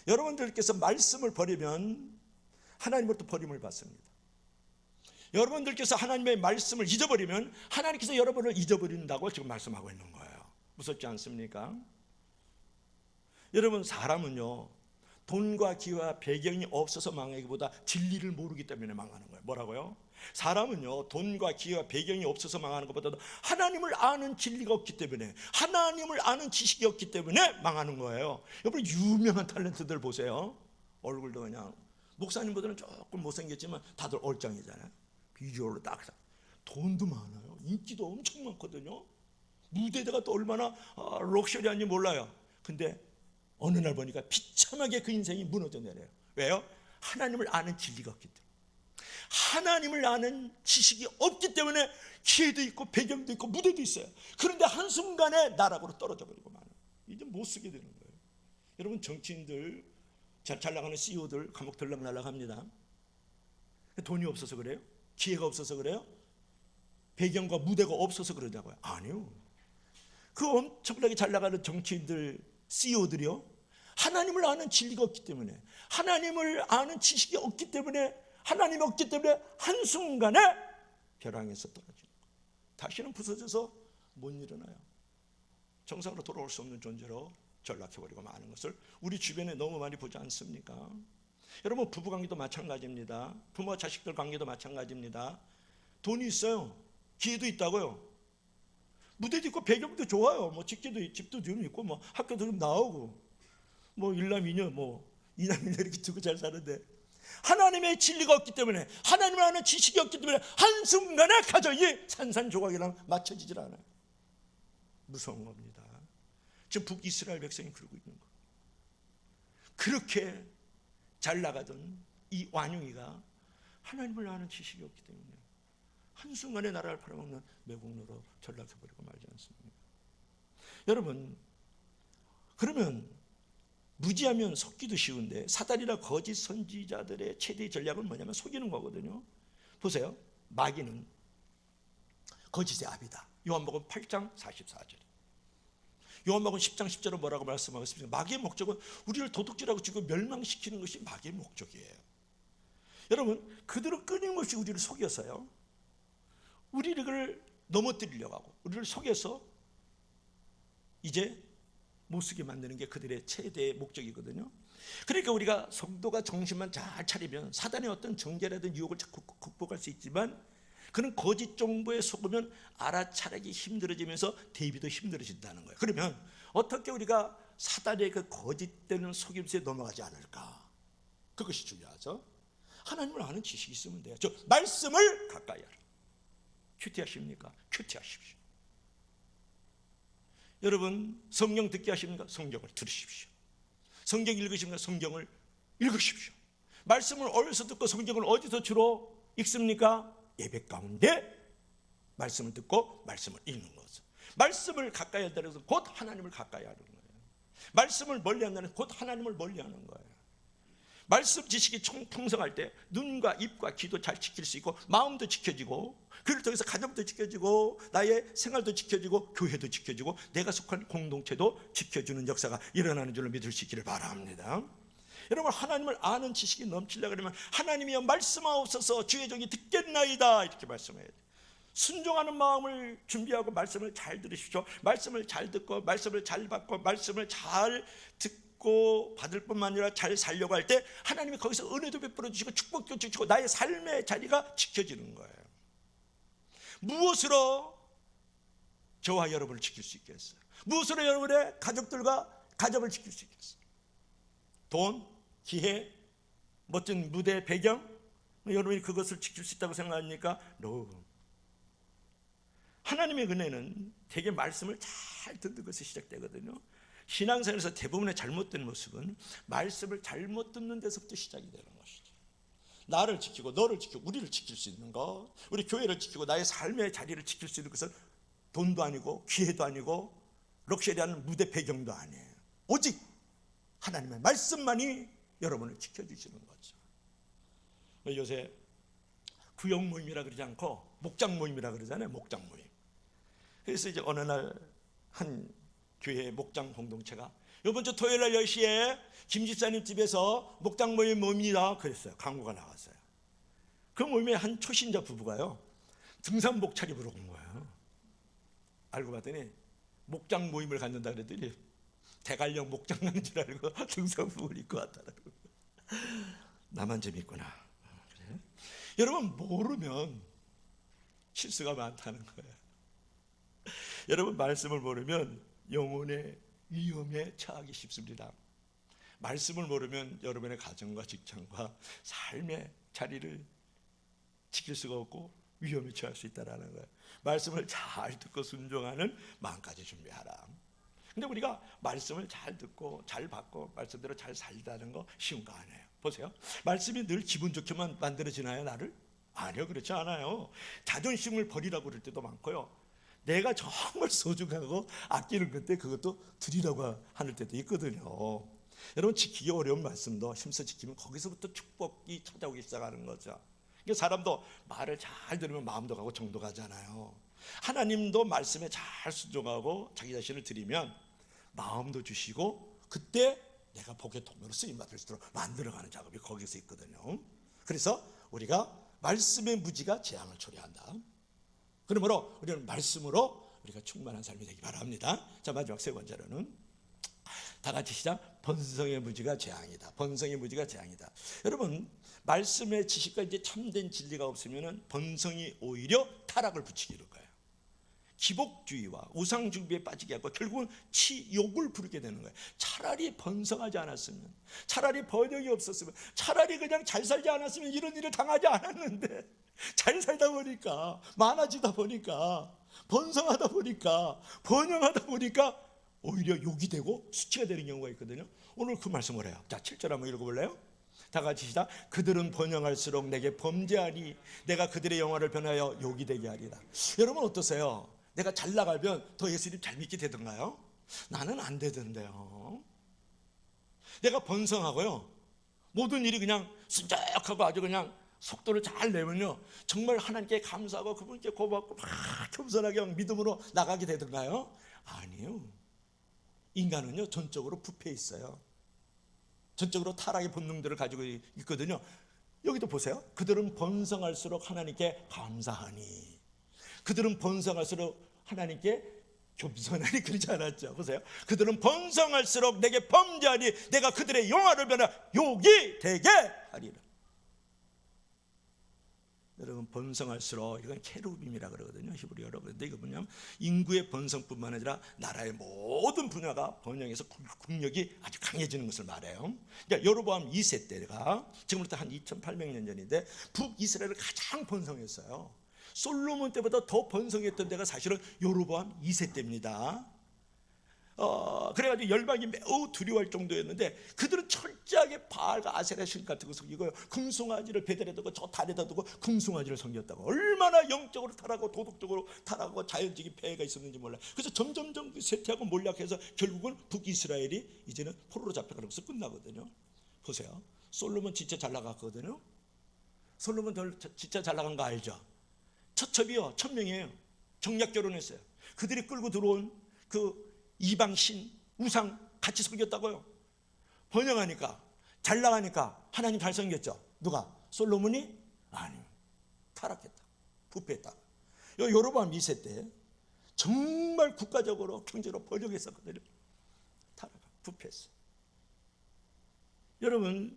여러분들께서 말씀을 버리면 하나님으로부터 버림을 받습니다. 여러분들께서 하나님의 말씀을 잊어버리면 하나님께서 여러분을 잊어버린다고 지금 말씀하고 있는 거예요. 무섭지 않습니까? 여러분, 사람은요, 돈과 기회와 배경이 없어서 망하기보다 진리를 모르기 때문에 망하는 거예요. 뭐라고요? 사람은요, 돈과 기회와 배경이 없어서 망하는 것보다도 하나님을 아는 진리가 없기 때문에, 하나님을 아는 지식이 없기 때문에 망하는 거예요. 여러분, 유명한 탤런트들 보세요. 얼굴도 그냥 목사님보다는 조금 못생겼지만 다들 얼짱이잖아요. 비주얼로 딱. 돈도 많아요. 인기도 엄청 많거든요. 무대대가 또 얼마나 럭셔리한지 몰라요. 근데 어느 날 보니까 비참하게 그 인생이 무너져 내려요. 왜요? 하나님을 아는 진리가 없기 때문에. 하나님을 아는 지식이 없기 때문에 기회도 있고 배경도 있고 무대도 있어요. 그런데 한순간에 나락으로 떨어져 버리고 말아요. 이제 못 쓰게 되는 거예요. 여러분, 정치인들, 잘 나가는 CEO들 감옥 들락날락합니다. 돈이 없어서 그래요? 기회가 없어서 그래요? 배경과 무대가 없어서 그러냐고요? 아니요. 그 엄청나게 잘 나가는 정치인들, CEO들이요, 하나님을 아는 진리가 없기 때문에, 하나님을 아는 지식이 없기 때문에, 하나님이 없기 때문에 한순간에 벼랑에서 떨어지는 거예요. 다시는 부서져서 못 일어나요. 정상으로 돌아올 수 없는 존재로 전락해버리고 마는 것을 우리 주변에 너무 많이 보지 않습니까? 여러분, 부부관계도 마찬가지입니다. 부모와 자식들 관계도 마찬가지입니다. 돈이 있어요. 기회도 있다고요. 무대도 있고 배경도 좋아요. 뭐 집도 좀 있고 뭐 학교도 좀 나오고 뭐 일남이녀 뭐 이남이녀 이렇게 두고 잘 사는데, 하나님의 진리가 없기 때문에, 하나님을 아는 지식이 없기 때문에 한순간에 가정이 산산조각이랑 맞춰지질 않아요. 무서운 겁니다. 지금 북이스라엘 백성이 그러고 있는 거예요. 그렇게 잘 나가던 이 완용이가 하나님을 아는 지식이 없기 때문에 한순간에 나라를 팔아먹는 매국노로 전락해버리고 말지 않습니까? 여러분, 그러면 무지하면 속기도 쉬운데, 사단이나 거짓 선지자들의 최대 전략은 뭐냐면 속이는 거거든요. 보세요. 마귀는 거짓의 압이다. 요한복음 8장 44절. 요한복음 10장 10절은 뭐라고 말씀하고 있습니까? 마귀의 목적은 우리를 도둑질하고 지금 멸망시키는 것이 마귀의 목적이에요. 여러분, 그들은 끊임없이 우리를 속여서요, 우리를 넘어뜨리려고 하고 우리를 속여서 이제 못쓰게 만드는 게 그들의 최대의 목적이거든요. 그러니까 우리가 성도가 정신만 잘 차리면 사단의 어떤 정죄라든 유혹을 자꾸 극복할 수 있지만, 그는 거짓 정보에 속으면 알아차리기 힘들어지면서 대비도 힘들어진다는 거예요. 그러면 어떻게 우리가 사단의 그 거짓되는 속임수에 넘어가지 않을까? 그것이 중요하죠. 하나님을 아는 지식이 있으면 돼요. 저 말씀을 가까이 하라. 큐티하십니까? 큐티하십시오. 여러분, 성경 듣게 하십니까? 성경을 들으십시오. 성경 읽으십니까? 성경을 읽으십시오. 말씀을 어디서 듣고 성경을 어디서 주로 읽습니까? 예배 가운데 말씀을 듣고 말씀을 읽는 거죠. 말씀을 가까이 한다는 것은 곧 하나님을 가까이 하는 거예요. 말씀을 멀리 한다는 곧 하나님을 멀리 하는 거예요. 말씀 지식이 풍성할 때 눈과 입과 귀도 잘 지킬 수 있고 마음도 지켜지고, 그를 통해서 가정도 지켜지고 나의 생활도 지켜지고 교회도 지켜지고 내가 속한 공동체도 지켜주는 역사가 일어나는 줄로 믿을 수 있기를 바랍니다. 여러분, 하나님을 아는 지식이 넘치려고 하면 하나님이여 말씀하옵소서 주의 종이 듣겠나이다 이렇게 말씀해야 돼요. 순종하는 마음을 준비하고 말씀을 잘 들으십시오. 말씀을 잘 듣고 말씀을 잘 받고 말씀을 잘 듣고 받을 뿐만 아니라 잘 살려고 할 때 하나님이 거기서 은혜도 베풀어 주시고 축복도 주시고 나의 삶의 자리가 지켜지는 거예요. 무엇으로 저와 여러분을 지킬 수 있겠어요? 무엇으로 여러분의 가족들과 가정을 지킬 수 있겠어요? 돈, 기회, 멋진 무대, 배경? 여러분이 그것을 지킬 수 있다고 생각합니까? No. 하나님의 은혜는 되게 말씀을 잘 듣는 것에 시작되거든요. 신앙생활에서 대부분의 잘못된 모습은 말씀을 잘못 듣는 데서부터 시작이 되는 것이죠. 나를 지키고 너를 지키고 우리를 지킬 수 있는 것, 우리 교회를 지키고 나의 삶의 자리를 지킬 수 있는 것은 돈도 아니고 기회도 아니고 럭셔리한 무대 배경도 아니에요. 오직 하나님의 말씀만이 여러분을 지켜주시는 거죠. 요새 구역 모임이라 그러지 않고 목장 모임이라 그러잖아요. 목장 모임. 그래서 이제 어느 날 한 교회 목장 공동체가 이번 주 토요일 날 10시에 김 집사님 집에서 목장 모임 모입니다 그랬어요. 광고가 나왔어요. 그 모임에 한 초신자 부부가요, 등산복 차림으로 온 거예요. 알고 봤더니 목장 모임을 갖는다 그랬더니 대관령 목장 가는 줄 알고 등산복을 입고 왔다라고. 나만 재밌구나. 그래? 여러분, 모르면 실수가 많다는 거예요. 여러분, 말씀을 모르면 영혼의 위험에 처하기 쉽습니다. 말씀을 모르면 여러분의 가정과 직장과 삶의 자리를 지킬 수가 없고 위험에 처할 수 있다는 거예요. 말씀을 잘 듣고 순종하는 마음까지 준비하라. 근데 우리가 말씀을 잘 듣고 잘 받고 말씀대로 잘 살다는 거 쉬운 거 아니에요. 보세요. 말씀이 늘 기분 좋게만 만들어지나요, 나를? 아니요, 그렇지 않아요. 자존심을 버리라고 그럴 때도 많고요. 내가 정말 소중하고 아끼는 건데 그것도 드리라고 하는 때도 있거든요. 여러분, 지키기 어려운 말씀도 힘써 지키면 거기서부터 축복이 찾아오기 시작하는 거죠. 사람도 말을 잘 들으면 마음도 가고 정도 가잖아요. 하나님도 말씀에 잘 순종하고 자기 자신을 드리면 마음도 주시고 그때 내가 복의 통로로 쓰임받을 수 있도록 만들어가는 작업이 거기서 있거든요. 그래서 우리가 말씀의 무지가 재앙을 초래한다. 그러므로 우리는 말씀으로 우리가 충만한 삶이 되기 바랍니다. 자, 마지막 세 번째로는 다 같이 시작. 번성의 무지가 재앙이다. 번성의 무지가 재앙이다. 여러분, 말씀의 지식과 이제 참된 진리가 없으면 번성이 오히려 타락을 부추기는 거예요. 기복주의와 우상숭배에 빠지게 하고 결국은 치욕을 부르게 되는 거예요. 차라리 번성하지 않았으면, 차라리 번영이 없었으면, 차라리 그냥 잘 살지 않았으면 이런 일을 당하지 않았는데 잘 살다 보니까, 많아지다 보니까, 번성하다 보니까, 번영하다 보니까 오히려 욕이 되고 수치가 되는 경우가 있거든요. 오늘 그 말씀을 해요. 자, 7절 한번 읽어볼래요? 다 같이 시작. 그들은 번영할수록 내게 범죄하니 내가 그들의 영화를 변하여 욕이 되게 하리라. 여러분, 어떠세요? 내가 잘 나가면 더 예수님 잘 믿게 되던가요? 나는 안 되던데요. 내가 번성하고요, 모든 일이 그냥 순적하고 아주 그냥 속도를 잘 내면요, 정말 하나님께 감사하고 그분께 고맙고 막 겸손하게 믿음으로 나가게 되던가요? 아니요. 인간은요, 전적으로 부패해 있어요. 전적으로 타락의 본능들을 가지고 있거든요. 여기도 보세요. 그들은 번성할수록 하나님께 감사하니, 그들은 번성할수록 하나님께 겸손하니, 그러지 않았죠? 보세요. 그들은 번성할수록 내게 범죄하니 내가 그들의 영화를 변화 욕이 되게 하리라. 여러분, 번성할수록, 이건 케루빔이라 그러거든요, 히브리어로. 그런데 이거 뭐냐면 인구의 번성뿐만 아니라 나라의 모든 분야가 번영해서 국력이 아주 강해지는 것을 말해요. 그러니까 여로보암 2세 때가 지금부터 한 2800년 전인데 북이스라엘을 가장 번성했어요. 솔로몬 때보다 더 번성했던 데가 사실은 여로보암 2세 때입니다. 그래가지고 열방이 매우 두려워할 정도였는데 그들은 철저하게 바알과 아세라 신 같은 거 섬기고요, 금송아지를 배달해 두고 저 달에다 두고 금송아지를 섬겼다고. 얼마나 영적으로 타락하고 도덕적으로 타락하고 자연적인 폐해가 있었는지 몰라요. 그래서 점점점 쇠퇴하고 몰락해서 결국은 북이스라엘이 이제는 포로로 잡혀가는 것으로 끝나거든요. 보세요. 솔로몬 진짜 잘 나갔거든요. 솔로몬 진짜 잘 나간 거 알죠? 처첩이요, 1000명이에요. 정략 결혼했어요. 그들이 끌고 들어온 그 이방신 우상 같이 섬겼다고요. 번영하니까, 잘 나가니까 하나님 잘 섬겼죠. 누가? 솔로몬이? 아니요, 타락했다, 부패했다. 여로보암 2세 때 정말 국가적으로 경제로 번영했었거든요. 타락, 부패했어. 여러분,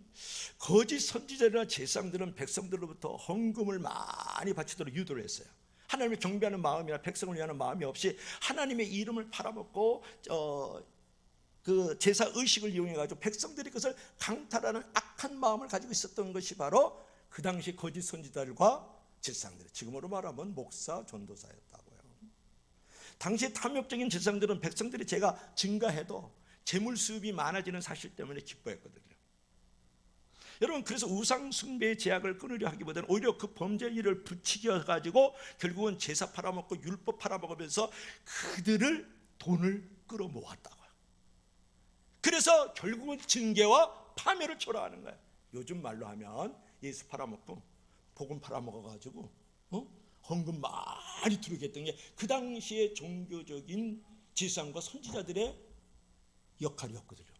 거짓 선지자나 제사장들은 백성들로부터 헌금을 많이 바치도록 유도를 했어요. 하나님을 경배하는 마음이나 백성을 위하는 마음이 없이 하나님의 이름을 팔아먹고 그 제사 의식을 이용해 가지고 백성들이 그것을 강탈하는 악한 마음을 가지고 있었던 것이 바로 그 당시 거짓 선지자들과 제사장들, 지금으로 말하면 목사, 전도사였다고요. 당시 탐욕적인 제사장들은 백성들이 죄가 증가해도 재물 수입이 많아지는 사실 때문에 기뻐했거든요. 여러분, 그래서 우상 숭배의 제약을 끊으려 하기보다는 오히려 그 범죄 일을 부추겨 가지고 결국은 제사 팔아먹고 율법 팔아먹으면서 그들을 돈을 끌어모았다고요. 그래서 결국은 징계와 파멸을 초래하는 거예요. 요즘 말로 하면 예수 팔아먹고 복음 팔아먹어가지고 헌금 많이 들어오게 했던 게 그 당시의 종교적인 제사장과 선지자들의 역할이었거든요.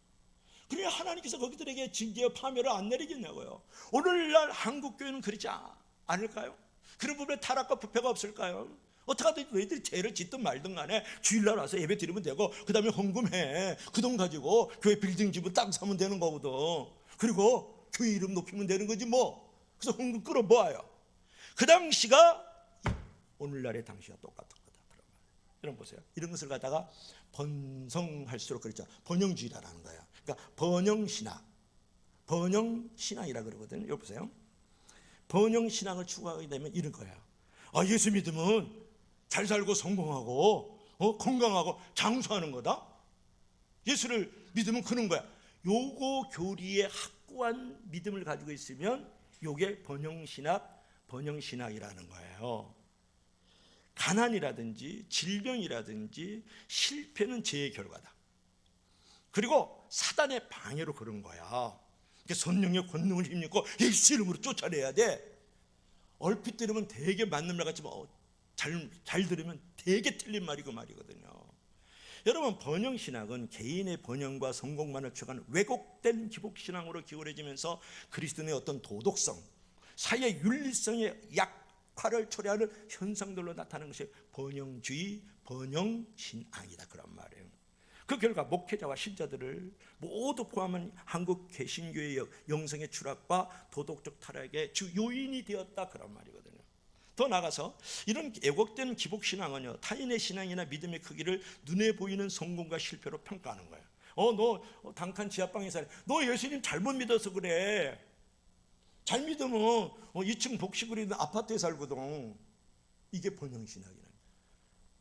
그래야 하나님께서 거기들에게 징계와 파멸을 안 내리겠냐고요. 오늘날 한국교회는 그렇지 않을까요? 그런 부분에 타락과 부패가 없을까요? 어떻게 하든 너희들이 죄를 짓든 말든 간에 주일날 와서 예배 드리면 되고 그 다음에 헌금해. 그 돈 가지고 교회 빌딩 집은 땅 사면 되는 거거든. 그리고 교회 이름 높이면 되는 거지 뭐. 그래서 헌금 끌어 모아요. 그 당시가 오늘날의 당시와 똑같은 거다. 여러분 보세요. 이런 것을 갖다가 번성할수록 그랬죠. 번영주의라는 거예요. 그러니까 번영신앙이라 그러거든요. 여기 보세요. 번영신앙을 추구하게 되면 이런 거예요. 예수 믿으면 잘 살고 성공하고 건강하고 장수하는 거다. 예수를 믿으면 그런 거야. 요거 교리에 확고한 믿음을 가지고 있으면 요게 번영신학이라는 거예요. 가난이라든지 질병이라든지 실패는 죄의 결과다. 그리고 사단의 방해로 그런 거야. 성령의 권능을 힘입고 예수 이름으로 쫓아내야 돼. 얼핏 들으면 되게 맞는 말 같지만 잘 들으면 되게 틀린 말이 그 말이거든요. 여러분, 번영신학은 개인의 번영과 성공만을 추구하는 왜곡된 기복신앙으로 기울어지면서 그리스도인의 어떤 도덕성, 사회 윤리성의 약화를 초래하는 현상들로 나타나는 것이 번영주의, 번영신앙이다, 그런 말이에요. 그 결과 목회자와 신자들을 모두 포함한 한국 개신교의 영성의 추락과 도덕적 타락의 주 요인이 되었다, 그런 말이거든요. 더 나아가서 이런 왜곡된 기복신앙은요, 타인의 신앙이나 믿음의 크기를 눈에 보이는 성공과 실패로 평가하는 거예요. 너 단칸 지하방에 살아. 너 예수님 잘못 믿어서 그래. 잘 믿으면 2층 복식으로 있는 아파트에 살거든. 이게 번영신앙이라는 거예요.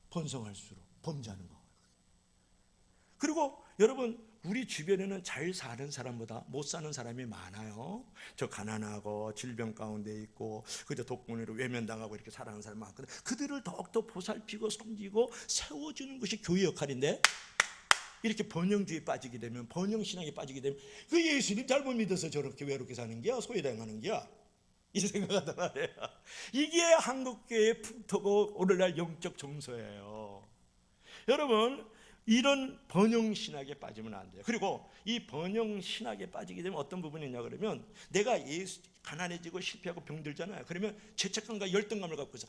번성할수록 범죄하는 거. 그리고 여러분, 우리 주변에는 잘 사는 사람보다 못 사는 사람이 많아요. 저 가난하고 질병 가운데 있고 그저 독거노인으로 외면당하고 이렇게 살아가는 사람이 많거든. 그들을 더욱더 보살피고 섬기고 세워주는 것이 교회 역할인데, 이렇게 번영주의에 빠지게 되면, 번영신앙에 빠지게 되면 그 예수님 잘못 믿어서 저렇게 외롭게 사는 게야, 소외당하는 게야, 이 생각하단 말이에요. 이게 한국교회의 풍토고 오늘날 영적 정서예요. 여러분, 이런 번영신학에 빠지면 안 돼요. 그리고 이 번영신학에 빠지게 되면 어떤 부분이 있냐 그러면, 내가 가난해지고 실패하고 병들잖아요. 그러면 죄책감과 열등감을 갖고 있어.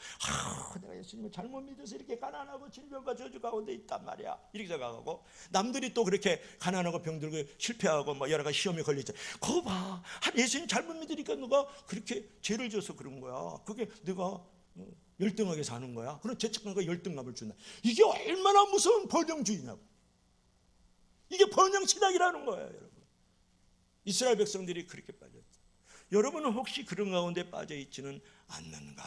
내가 예수님을 잘못 믿어서 이렇게 가난하고 질병과 저주 가운데 있단 말이야, 이렇게 생각하고, 남들이 또 그렇게 가난하고 병들고 실패하고 뭐 여러 가지 시험에 걸리죠. 그거 봐, 예수님 잘못 믿으니까 너가 그렇게 죄를 져서 그런 거야. 그게 내가 열등하게 사는 거야. 그런 죄책감과 열등감을 준다. 이게 얼마나 무서운 번영주의냐고. 이게 번영신학이라는 거예요, 여러분. 이스라엘 백성들이 그렇게 빠졌죠. 여러분은 혹시 그런 가운데 빠져 있지는 않는가?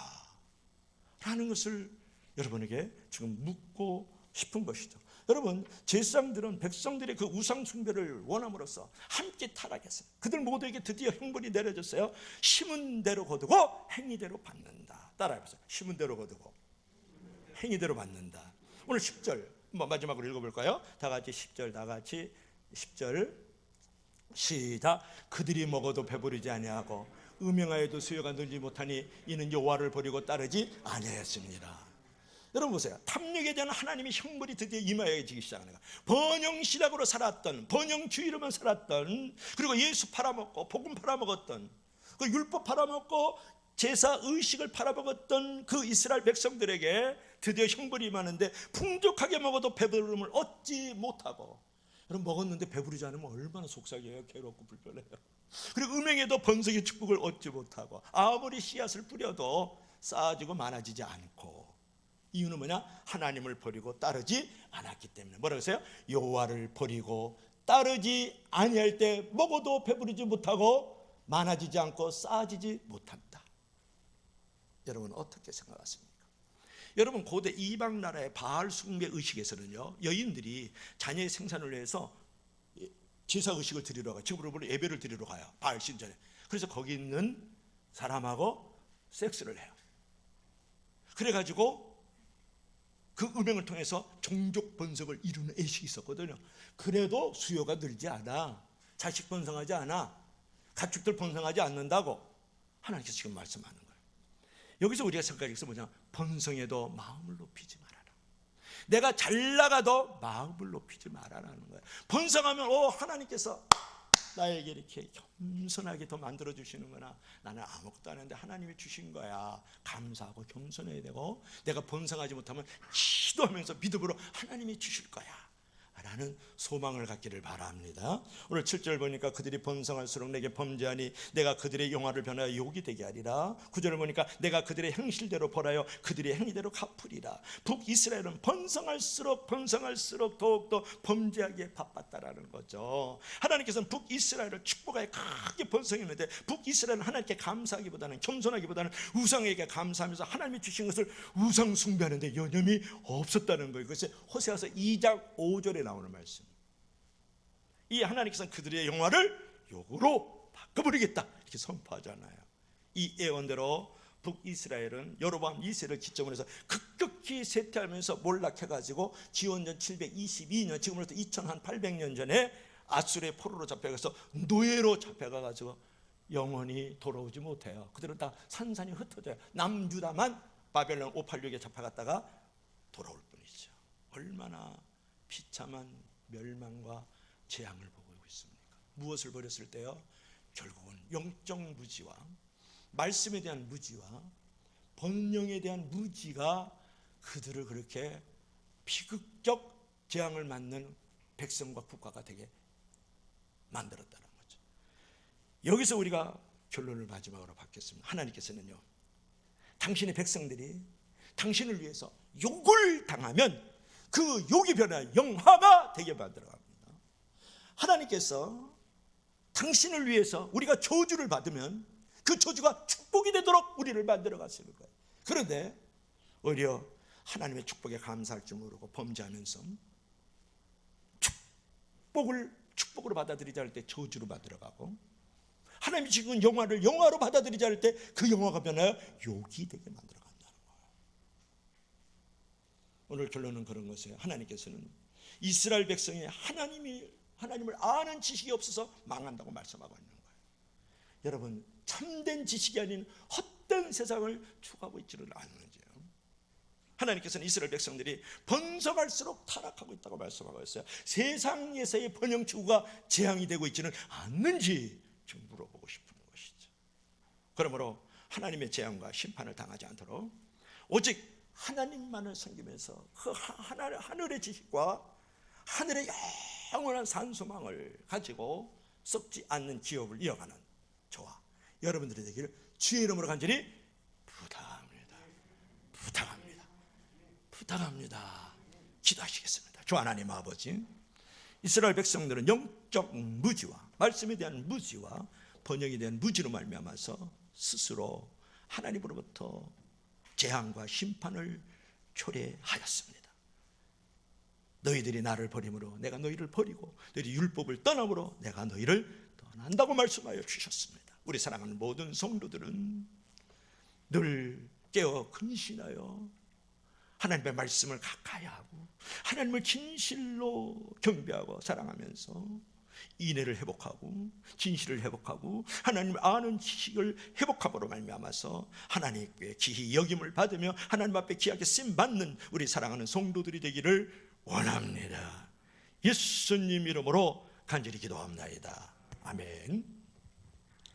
라는 것을 여러분에게 지금 묻고 싶은 것이죠. 여러분, 제사장들은 백성들의 그 우상 숭배를 원함으로써 함께 타락했어요. 그들 모두에게 드디어 형벌이 내려졌어요. 심은 대로 거두고 행위대로 받는다. 따라해보세요. 심은 대로 거두고 행위대로 받는다. 오늘 10절 마지막으로 읽어볼까요? 다 같이 10절, 다 같이 10절 시작. 그들이 먹어도 배부르지 아니하고 음행하여도 수요가 늘지 못하니 이는 여호와를 버리고 따르지 아니하였습니다. 여러분 보세요. 탐욕에 대한 하나님의 형벌이 드디어 임하여지기 시작하는 거예요. 번영신학으로 살았던, 번영주의로만 살았던, 그리고 예수 팔아먹고 복음 팔아먹었던, 그 율법 팔아먹고 제사 의식을 팔아먹었던 그 이스라엘 백성들에게 드디어 형벌이 임하는데, 풍족하게 먹어도 배부름을 얻지 못하고, 여러분 먹었는데 배부르지 않으면 얼마나 속삭여요. 괴롭고 불편해요. 그리고 음행에도 번성의 축복을 얻지 못하고, 아무리 씨앗을 뿌려도 쌓아지고 많아지지 않고, 이유는 뭐냐? 하나님을 버리고 따르지 않았기 때문에. 뭐라고 했어요? 여호와를 버리고 따르지 아니할 때 먹어도 배부르지 못하고 많아지지 않고 쌓아지지 못한다. 여러분 어떻게 생각하십니까? 여러분, 고대 이방 나라의 바알 숭배 의식에서는요, 여인들이 자녀의 생산을 위해서 제사 의식을 드리러 가요. 집으로 예배를 드리러 가요, 바알 신전에. 그래서 거기 있는 사람하고 섹스를 해요. 그래가지고 그 음행을 통해서 종족 번성을 이루는 의식이 있었거든요. 그래도 수요가 늘지 않아. 자식 번성하지 않아. 가축들 번성하지 않는다고 하나님께서 지금 말씀하는 거예요. 여기서 우리가 생각할 것은 뭐냐? 번성해도 마음을 높이지 말아라. 내가 잘 나가도 마음을 높이지 말아라는 거예요. 번성하면 하나님께서 나에게 이렇게 겸손하게 더 만들어 주시는구나. 나는 아무것도 안 했는데 하나님이 주신 거야. 감사하고 겸손해야 되고, 내가 번성하지 못하면 기도하면서 믿음으로 하나님이 주실 거야 라는 소망을 갖기를 바랍니다. 오늘 7절 보니까 그들이 번성할수록 내게 범죄하니 내가 그들의 영화를 변하여 욕이 되게 하리라. 9절을 보니까 내가 그들의 행실대로 벌하여 그들의 행위대로 갚으리라. 북이스라엘은 번성할수록 더욱더 범죄하기에 바빴다라는 거죠. 하나님께서는 북이스라엘을 축복하여 크게 번성했는데 북이스라엘은 하나님께 감사하기보다는 겸손하기보다는 우상에게 감사하면서 하나님이 주신 것을 우상 숭배하는데 여념이 없었다는 거예요. 그것이 호세아서 2장 5절에 나오는 말씀. 이 하나님께서는 그들의 영화를 욕으로 바꿔버리겠다 이렇게 선포하잖아요. 이 예언대로 북이스라엘은 여로보암 2세를 기점으로 해서 급격히 쇠퇴하면서 몰락해가지고 기원전 722년 지금으로부터 2800년 전에 아수르의 포로로 잡혀가서 노예로 잡혀가가지고 영원히 돌아오지 못해요. 그들은 다 산산이 흩어져요. 남유다만 바벨론 586에 잡혀갔다가 돌아올 뿐이죠. 얼마나 비참한 멸망과 재앙을 보고 있습니까? 무엇을 버렸을 때요? 결국은 영적 무지와 말씀에 대한 무지와 번영에 대한 무지가 그들을 그렇게 비극적 재앙을 맞는 백성과 국가가 되게 만들었다는 거죠. 여기서 우리가 결론을 마지막으로 받겠습니다. 하나님께서는요, 당신의 백성들이 당신을 위해서 욕을 당하면 그 욕이 변하여 영화가 되게 만들어갑니다. 하나님께서 당신을 위해서 우리가 저주를 받으면 그 저주가 축복이 되도록 우리를 만들어 가시는 거예요. 그런데 오히려 하나님의 축복에 감사할 줄 모르고 범죄하면서 축복으로 받아들이자 할 때 저주로 만들어가고, 하나님이 지금 영화를 영화로 받아들이자 할 때 그 영화가 변하여 욕이 되게 만들어간다는 거예요. 오늘 결론은 그런 것이에요. 하나님께서는 이스라엘 백성이 하나님을 아는 지식이 없어서 망한다고 말씀하고 있는 거예요. 여러분, 참된 지식이 아닌 헛된 세상을 추구하고 있지는 않는지요. 하나님께서는 이스라엘 백성들이 번성할수록 타락하고 있다고 말씀하고 있어요. 세상에서의 번영 추구가 재앙이 되고 있지는 않는지 좀 물어보고 싶은 것이죠. 그러므로 하나님의 재앙과 심판을 당하지 않도록 오직 하나님만을 섬기면서 그 하늘의 지식과 하늘의 영원한 산소망을 가지고 썩지 않는 기업을 이어가는 저와 여러분들이 되기를 주의 이름으로 간절히 부탁합니다. 기도하시겠습니다. 주 하나님 아버지, 이스라엘 백성들은 영적 무지와 말씀에 대한 무지와 번영에 대한 무지로 말미암아서 스스로 하나님으로부터 재앙과 심판을 초래하였습니다. 너희들이 나를 버림으로 내가 너희를 버리고 너희들이 율법을 떠남으로 내가 너희를 떠난다고 말씀하여 주셨습니다. 우리 사랑하는 모든 성도들은 늘 깨어 근신하여 하나님의 말씀을 가까이 하고 하나님을 진실로 경배하고 사랑하면서 인애를 회복하고 진실을 회복하고 하나님을 아는 지식을 회복함으로 말미암아서 하나님께 귀히 여김을 받으며 하나님 앞에 귀하게 쓰임받는 우리 사랑하는 성도들이 되기를 원합니다. 예수님 이름으로 간절히 기도합니다. 아멘.